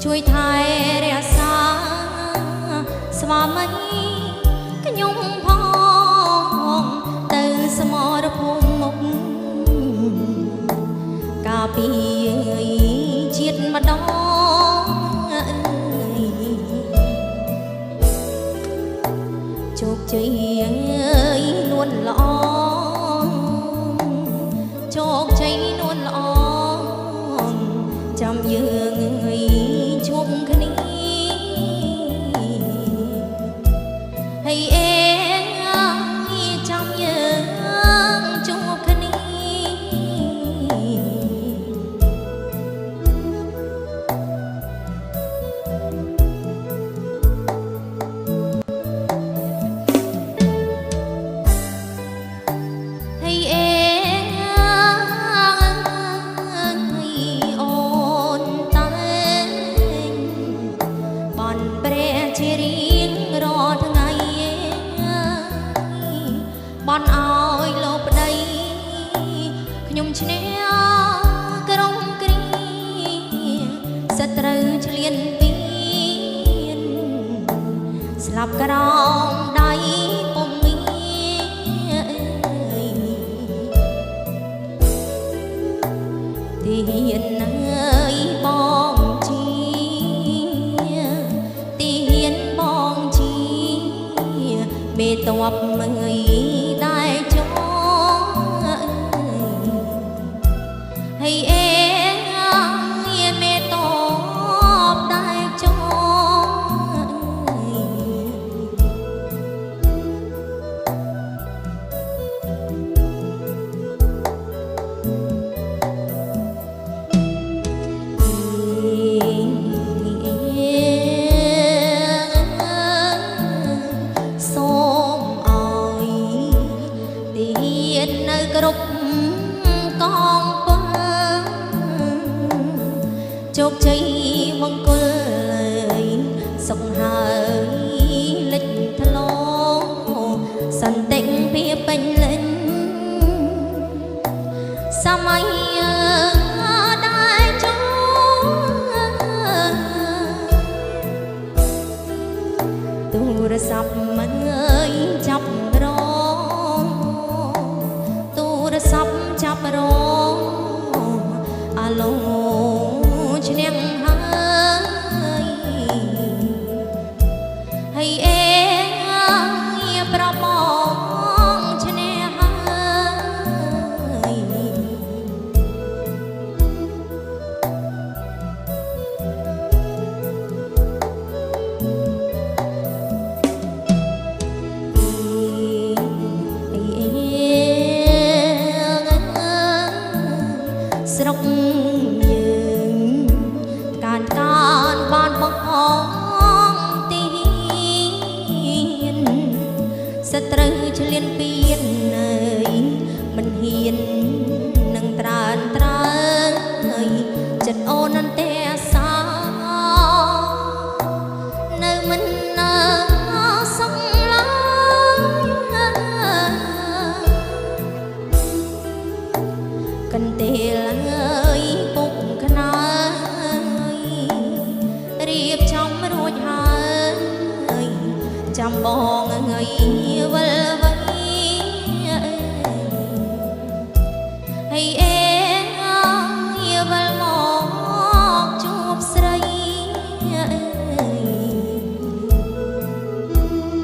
ជួយថែរក្សាស្វាមីខ្ញុំផងទៅសមរភូមិមុខកាពីជាតិម្ដងជោគជ័យលួនល្អជោគជ័យលួនល្អចាំយើងជួបគ្នាហើយអេចាំយើងជួបគ្នាហើយអេបនឲ្យលោកប្តីខ្ញុំឈ្នះក្រុមគ្រីសត្រូវឆ្លៀនពៀនស្លាប់ក្រោមដៃពុំមានទីហ៊ានអើយបងជីទីហ៊ានបងជីមេតបមើយហើយអេមេតបដែរចោសូមឲ្យទីនៅគ្រប់កងជោគជ័យមង្គលសុខហើយលេចធ្លោសន្តិភាពពេញលេញសម័យដែរចូលទូរស័ព្ទមិនចាប់រងទូរស័ព្ទចាប់រងអាឡូឈ្នះហើយអេប្របងឈ្នះហើយស្រុកបានបងទីសត្រូវឆ្លៀនពៀនមិនហ៊ាននឹងត្រើនត្រើយចិត្តអូននឹងតែសានៅមិននៅសំឡាកន្ទេលពុកខ្នើរៀបចំរួចហើយចាំបងវិល